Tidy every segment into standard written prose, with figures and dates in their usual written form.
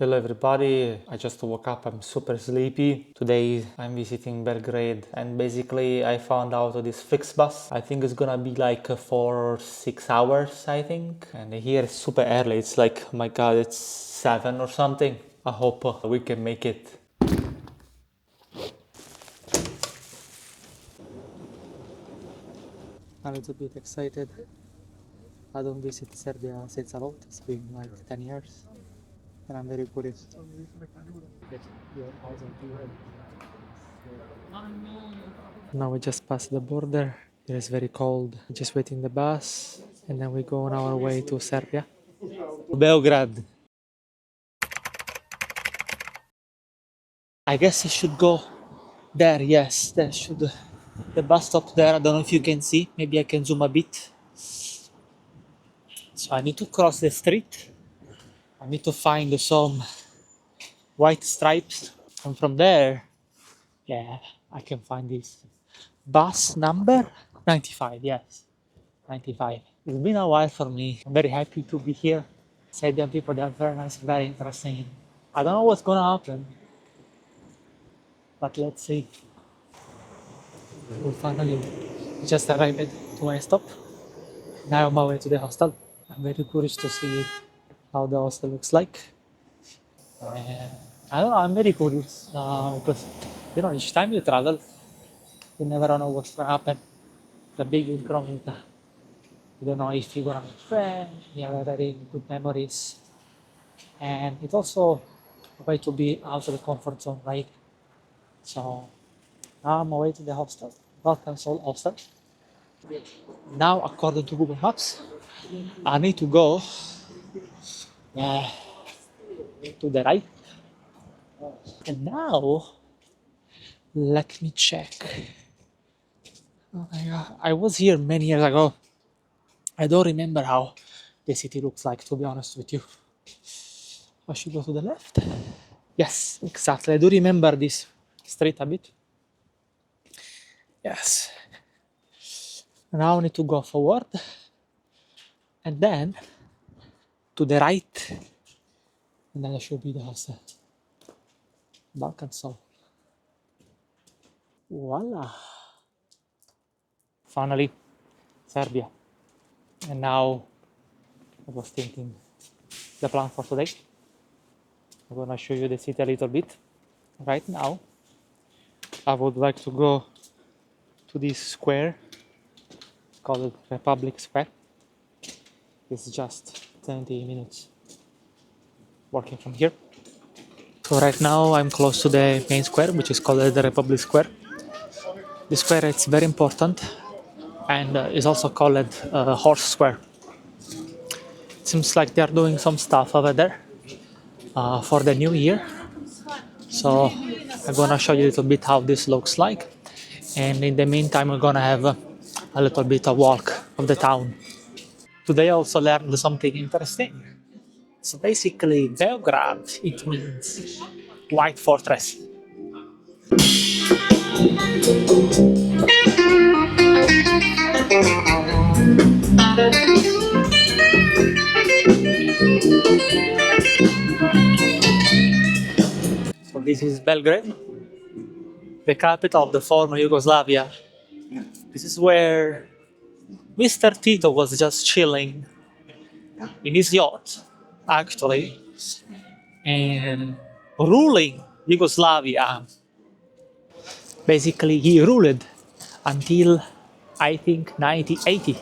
Hello everybody, I just woke up, I'm super sleepy. Today I'm visiting Belgrade and basically I found out this fixed bus. I think it's gonna be like for 6 hours, I think. And here it's super early, it's like, oh my god, it's 7 or something. I hope we can make it. I'm a little bit excited. I don't visit Serbia since a lot, it's been like 10 years. And I'm very curious. Now we just passed the border. It is very cold. Just waiting the bus, and then we go on our way to Serbia. Belgrade. I guess I should go there. Yes, there should. The bus stop there. I don't know if you can see. Maybe I can zoom a bit. So I need to cross the street. I need to find some white stripes, and from there, yeah, I can find this bus number 95. Yes, 95. It's been a while for me. I'm very happy to be here. Serbian people, they are very nice, very interesting. I don't know what's gonna happen, but let's see. We finally just arrived to my stop. Now I'm on my way to the hostel. I'm very curious to see how the hostel looks like. I don't know, I'm very curious because each time you travel, you never know what's gonna happen. The big increment. You don't know if you're gonna make friends, you have very good memories. And it's also a way to be out of the comfort zone, right? So now I'm away to the hostel, Balkan Soul Hostel. Now, according to Google Maps, I need to go to the right. And now, let me check. Oh my god, I was here many years ago. I don't remember how the city looks like, to be honest with you. I should go to the left. Yes, exactly. I do remember this street a bit. Yes. Now I need to go forward and then to the right, and then I should be the hostel. Balkan Soul. Voila. Finally, Serbia. And now I was thinking the plan for today. I'm gonna show you the city a little bit. Right now, I would like to go to this square called Republic Square. It's just 20 minutes walking from here. So right now I'm close to the main square, which is called the Republic Square. The square is very important and is also called Horse Square. It seems like they are doing some stuff over there for the new year. So I'm gonna show you a little bit how this looks like. And in the meantime, we're gonna have a little bit of walk of the town. Today I also learned something interesting. So basically, Belgrade, it means White Fortress. So this is Belgrade, the capital of the former Yugoslavia. This is where Mr. Tito was just chilling in his yacht, actually, and ruling Yugoslavia. Basically, he ruled until I think 1980.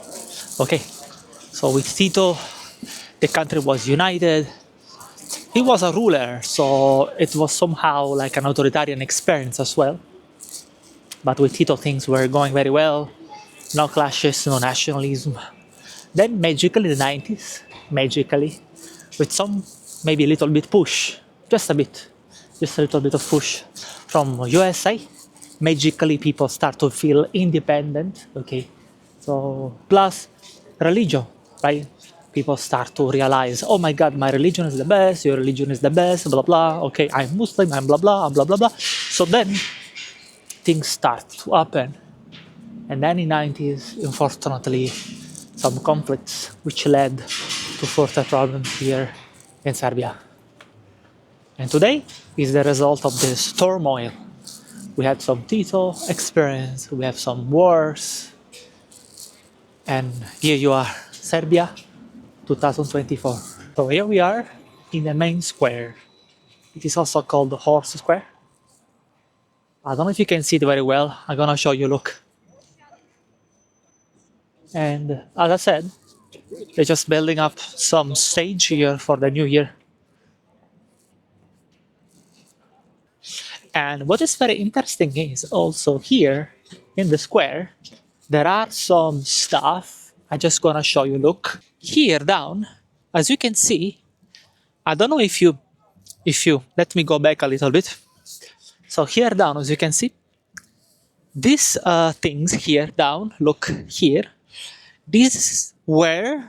Okay, so with Tito, the country was united. He was a ruler, so it was somehow like an authoritarian experience as well. But with Tito, things were going very well. No clashes, no nationalism. Then magically, the 90s, magically, with some maybe a little bit push, just a little bit of push from USA, magically people start to feel independent. Okay, so plus religion, right? People start to realize, oh my god, my religion is the best, your religion is the best, blah blah. Okay, I'm Muslim, I'm blah blah blah blah blah. So then things start to happen, and then in 90s, unfortunately, some conflicts which led to further problems here in Serbia. And today is the result of this turmoil. We had some Tito experience, we have some wars, and here you are, Serbia 2024. So here we are in the main square. It is also called the Horse Square. I don't know if you can see it very well. I'm gonna show you, look. And as I said, they're just building up some stage here for the new year. And what is very interesting is also here in the square, there are some stuff. I'm just gonna show you, look. Here down, as you can see, I don't know if you, let me go back a little bit. So here down, as you can see, these things here down, look here, this were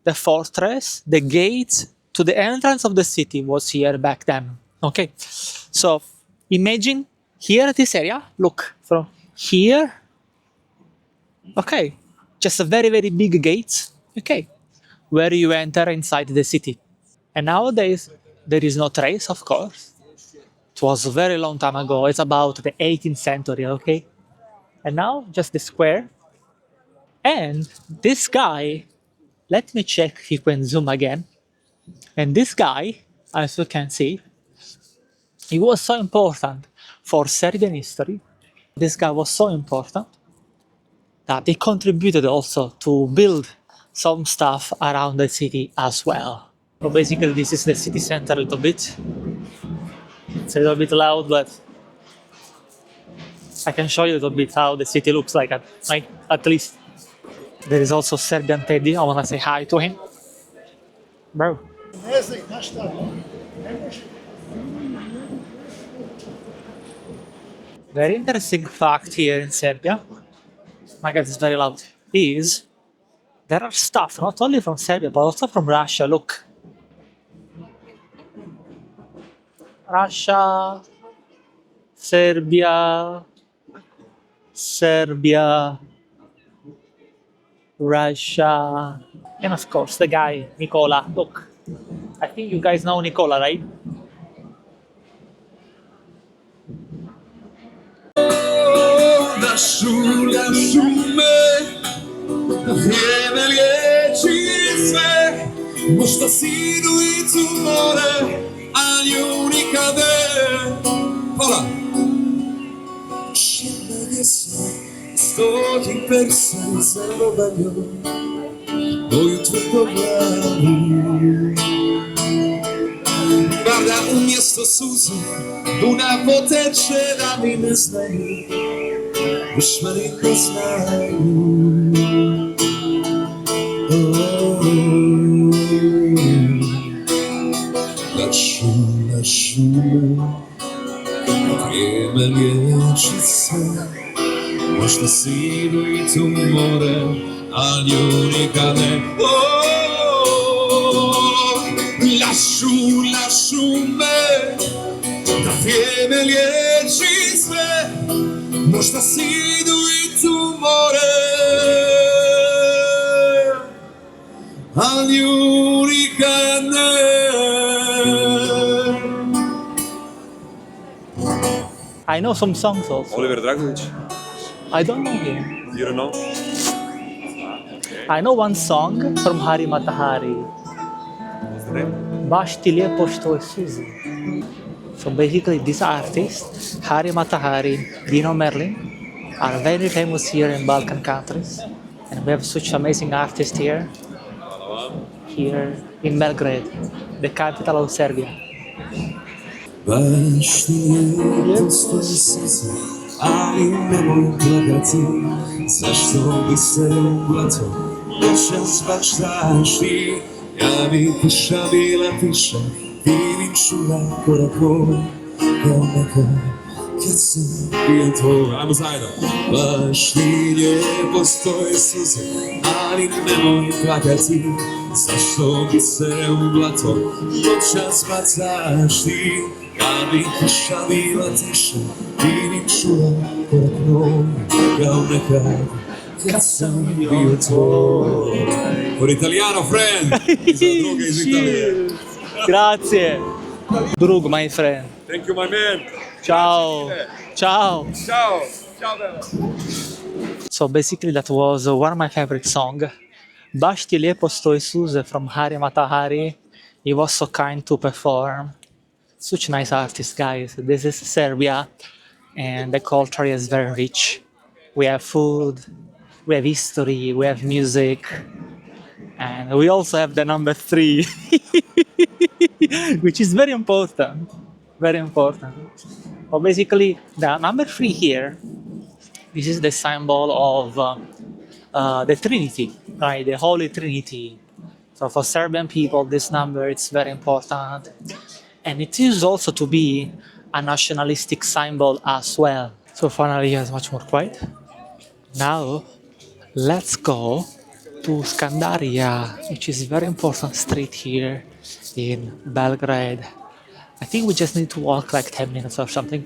the fortress, the gate to the entrance of the city was here back then. Okay, so imagine here this area, look, from here, okay, just a very, very big gate, okay, where you enter inside the city. And nowadays, there is no trace, of course. It was a very long time ago, it's about the 18th century, okay? And now, just the square. And this guy, let me check if you can zoom again. And this guy, as you can see, he was so important for Serbian history. This guy was so important that he contributed also to build some stuff around the city as well. So basically this is the city center a little bit. It's a little bit loud, but I can show you a little bit how the city looks like at least. There is also Serbian Teddy, I wanna say hi to him. Bro. Very interesting fact here in Serbia, my God, it's very loud, is there are stuff not only from Serbia but also from Russia. Look. Russia, Serbia, Russia, and of course the guy, Nicola. Look, I think you guys know Nicola, right? Možda si idu i tu more, a nju nikade. Hola! Jedna jesna, stoji persan za robanjom, moju tvrdo glavu. Pada umjesto suze, buna poteče da mi ne znaju, dušmani ne znaju. Vrijeme liječi se, možda si idu i tu more, a nju nikad ne. Lašu me, da vrijeme liječi sve, možda si idu i tu more, a nju nikad ne. I know some songs also. Oliver Dragović? I don't know him. You don't know? I know one song from Hari Matahari. What's the name? Baš ti lijepo što je suze. So basically these artists, Hari Matahari, Dino, Merlin, are very famous here in Balkan countries. And we have such amazing artists here. Here in Belgrade, the capital of Serbia. Baš ti lijepo stoje suze, ali nemoj plakati, zašto bi se u blato noćas baštaš ti? Ja bi tiša bila tiša, vidim čula korakove, kao nekad kad sam bio tvoj. Ajmo zajedno! Baš ti lijepo stoje suze, ali nemoj plakati, zašto bi se u blato noćas bacaš ti? Ja bi tiša bila tiša, vidim čula korak novi, kao nekad kad sam bio tvoj. For Italiano friend! Iza druga iz Italije. Grazie! Drug, my friend. Thank you, my man. Ciao. Ciao. Ciao. Ciao, bella. So basically that was one of my favorite songs. Dji lijepo, stoje suze from Hari Matahari. He was so kind to perform. Such nice artist, guys. This is Serbia, and the culture is very rich. We have food, we have history, we have music, and we also have the number three, which is very important. Very important. Well, basically, the number three here, this is the symbol of the Trinity, right? The Holy Trinity. So for Serbian people, this number is very important, and it is also to be a nationalistic symbol as well. So finally, it's much more quiet. Now, let's go to Skadarlija, which is a very important street here in Belgrade. I think we just need to walk like 10 minutes or something.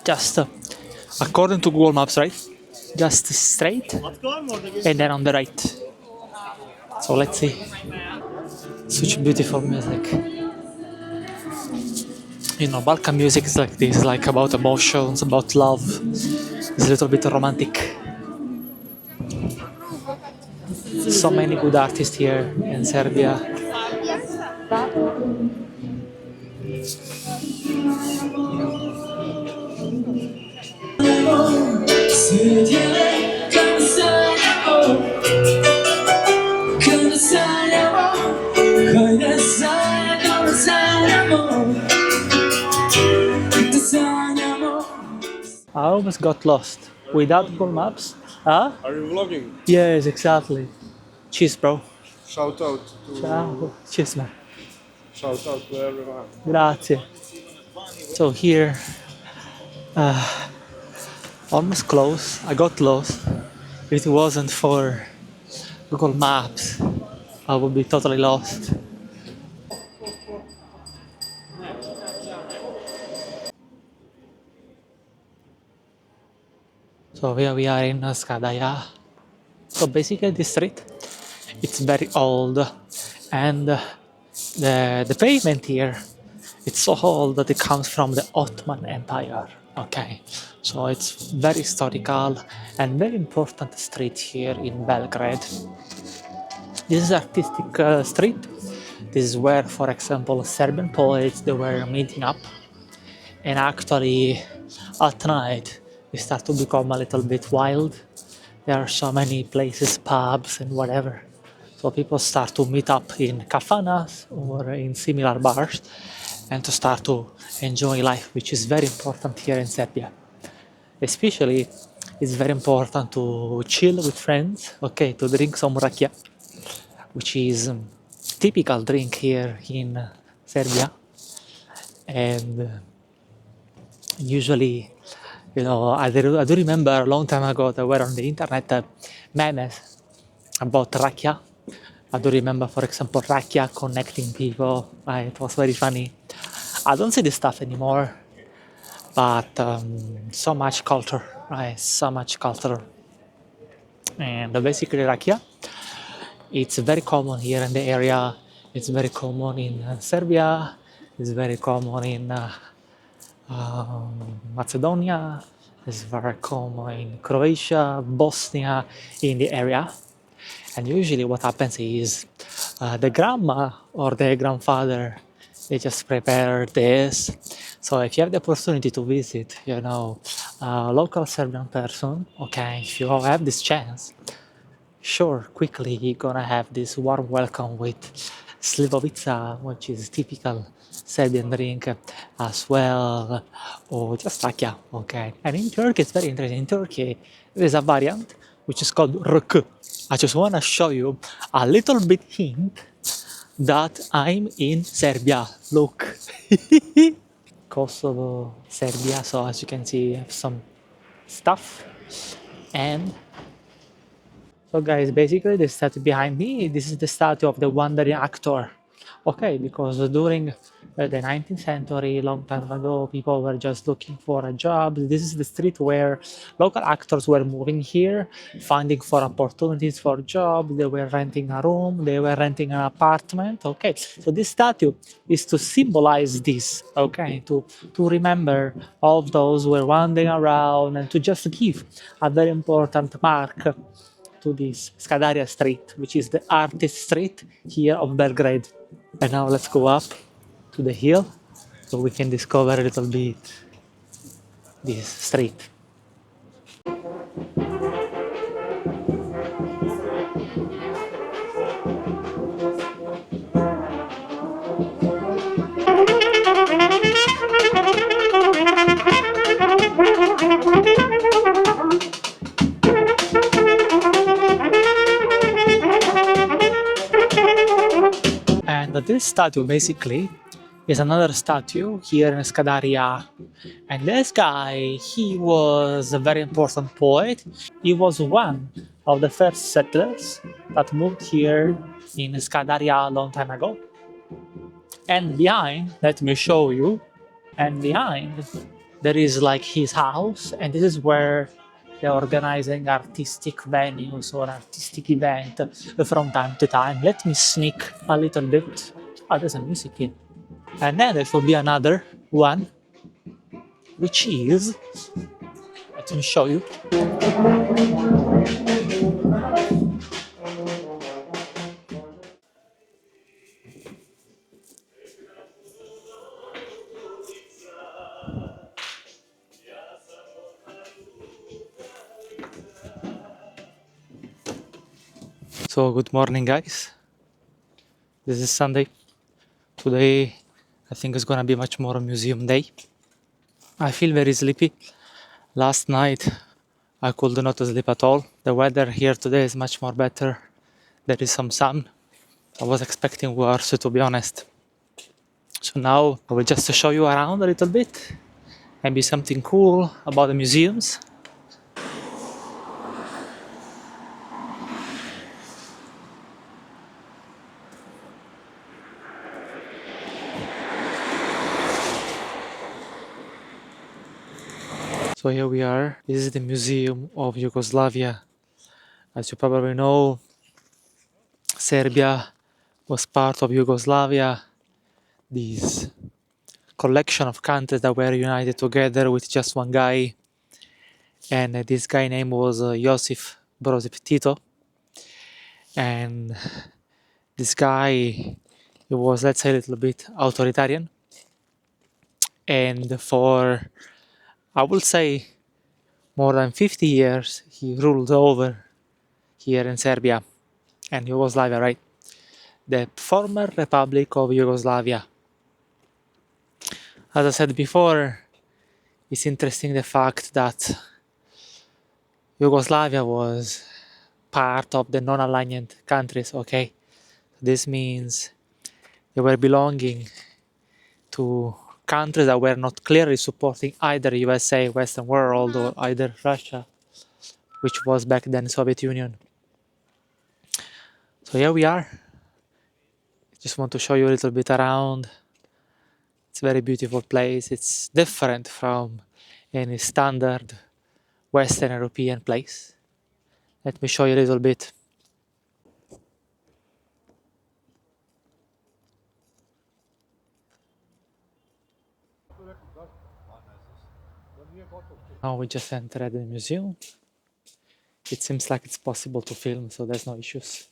Just according to Google Maps, right? Just straight and then on the right. So let's see. Such beautiful music. You know, Balkan music is like this, like about emotions, about love. It's a little bit romantic. So many good artists here in Serbia. I almost got lost without Google Maps. Huh? Are you vlogging? Yes, exactly. Cheers, bro. Shout out to Ciao. Cheers, man. shout out to everyone. Grazie. So here, almost close. I got lost. If it wasn't for Google Maps, I would be totally lost. So here we are in Skadarlija. So basically this street, it's very old, and the pavement here, it's so old that it comes from the Ottoman Empire. Okay, so it's very historical and very important street here in Belgrade. This is artistic street. This is where, for example, Serbian poets they were meeting up, and actually at night they start to become a little bit wild. There are so many places, pubs and whatever. So people start to meet up in kafanas or in similar bars and to start to enjoy life, which is very important here in Serbia. Especially, it's very important to chill with friends, okay, to drink some rakia, which is typical drink here in Serbia. And usually, you know, I do remember a long time ago there were on the internet memes about rakia. I do remember, for example, rakia connecting people. It was very funny. I don't see this stuff anymore, but so much culture, right? So much culture. And basically rakia, it's very common here in the area. It's very common in Serbia. It's very common in Macedonia. It's very common in Croatia, Bosnia, in the area. And usually what happens is the grandma or the grandfather, they just prepare this. So if you have the opportunity to visit, you know, a local Serbian person, okay, if you have this chance, sure, quickly you're gonna have this warm welcome with slivovica, which is typical Serbian drink as well, or just rakia, okay. And in Turkey, it's very interesting. In Turkey, there is a variant which is called rk. I just want to show you a little bit hint that I'm in Serbia. Look. Kosovo, Serbia. So as you can see, I have some stuff. And so guys, basically the statue behind me, this is the statue of the wandering actor. Okay, because during the 19th century, long time ago, people were just looking for a job. This is the street where local actors were moving here, finding for opportunities for jobs. They were renting a room, they were renting an apartment. Okay, so this statue is to symbolize this. Okay, to remember all of those who were wandering around and to just give a very important mark to this Skadarlija street, which is the artist street here of Belgrade. And now let's go up to the hill so we can discover a little bit this street. And this statue basically is another statue here in Skadarlija. And this guy, he was a very important poet. He was one of the first settlers that moved here in Skadarlija a long time ago. And behind, let me show you, and behind there is like his house, and this is where they're organizing artistic venues or artistic event from time to time. Let me sneak a little bit. Oh, there's a music in. And then there will be another one, which is, let me show you. So good morning, guys. This is Sunday. Today I think it's gonna be much more a museum day. I feel very sleepy. Last night I could not sleep at all. The weather here today is much more better. There is some sun. I was expecting worse, to be honest. So now I will just show you around a little bit. Maybe something cool about the museums. So here we are. This is the Museum of Yugoslavia. As you probably know, Serbia was part of Yugoslavia. This collection of countries that were united together with just one guy. And this guy name was Josip Broz Tito. And this guy, he was, let's say, a little bit authoritarian. And for, I will say, more than 50 years, he ruled over here in Serbia and Yugoslavia, right? The former Republic of Yugoslavia. As I said before, it's interesting the fact that Yugoslavia was part of the non-aligned countries, okay? This means they were belonging to countries that were not clearly supporting either USA, Western world, or either Russia, which was back then Soviet Union. So here we are. Just want to show you a little bit around. It's a very beautiful place. It's different from any standard Western European place. Let me show you a little bit. Now we just entered the museum. It seems like it's possible to film, so there's no issues.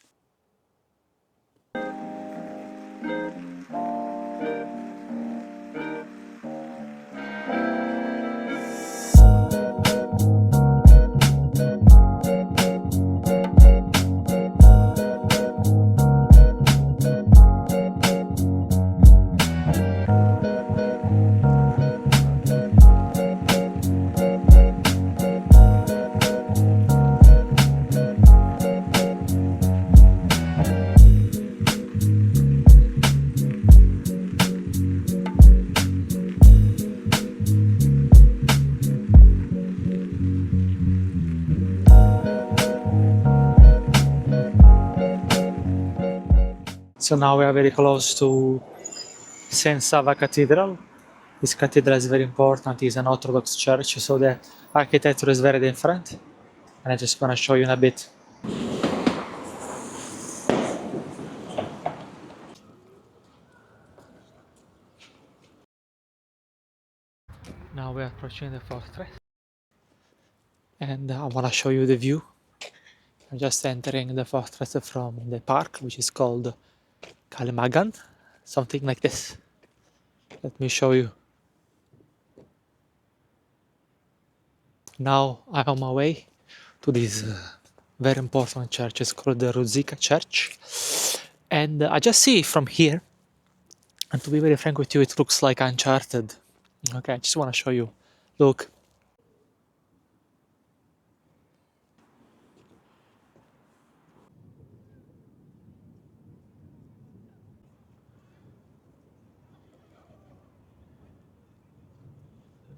So now we are very close to Saint Sava Cathedral. This cathedral is very important. It's an Orthodox church, so the architecture is very different. And I'm just gonna show you in a bit. Now we are approaching the fortress, and I wanna show you the view. I'm just entering the fortress from the park, which is called Kalimagan, something like this. Let me show you. Now I'm on my way to this very important church. It's called the Ruzika Church, and I just see it from here. And to be very frank with you, it looks like Uncharted. Okay, I just want to show you. Look.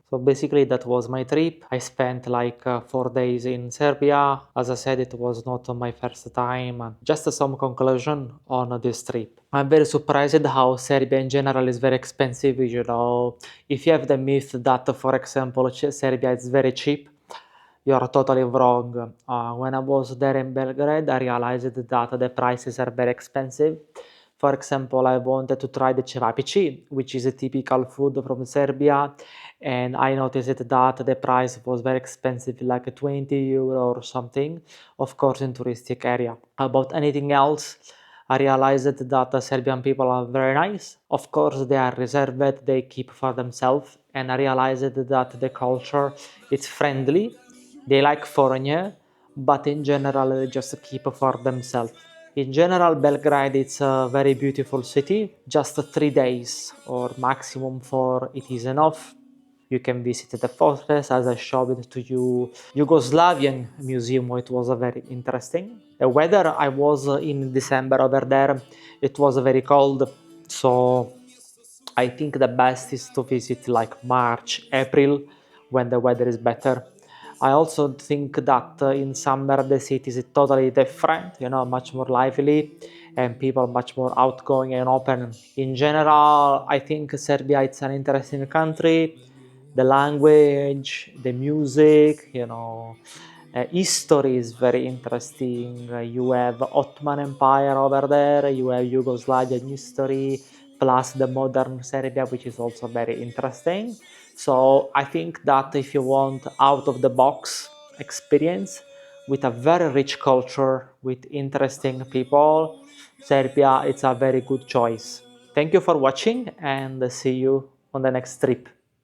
So basically that was my trip. I spent like 4 days in Serbia. As I said, it was not my first time. Just some conclusion on this trip. I'm very surprised how Serbia in general is very expensive. You know, if you have the myth that, for example, Serbia is very cheap, you are totally wrong. When I was there in Belgrade, I realized that the prices are very expensive. For example, I wanted to try the cevapici, which is a typical food from Serbia, and I noticed that the price was very expensive, like 20 euro or something, of course in touristic area. About anything else, I realized that the Serbian people are very nice. Of course, they are reserved, they keep for themselves, and I realized that the culture is friendly. They like foreigner, but in general, they just keep for themselves. In general, Belgrade is a very beautiful city. Just 3 days or maximum 4, it is enough. You can visit the fortress, as I showed to you. Yugoslavian museum, it was very interesting. The weather, I was in December over there. It was very cold, so I think the best is to visit like March, April, when the weather is better. I also think that in summer the city is totally different, you know, much more lively and people much more outgoing and open. In general, I think Serbia is an interesting country. The language, the music, you know, history is very interesting. You have Ottoman Empire over there, you have Yugoslavian history, plus the modern Serbia, which is also very interesting. So I think that if you want out of the box experience with a very rich culture, with interesting people, Serbia it's a very good choice. Thank you for watching and see you on the next trip.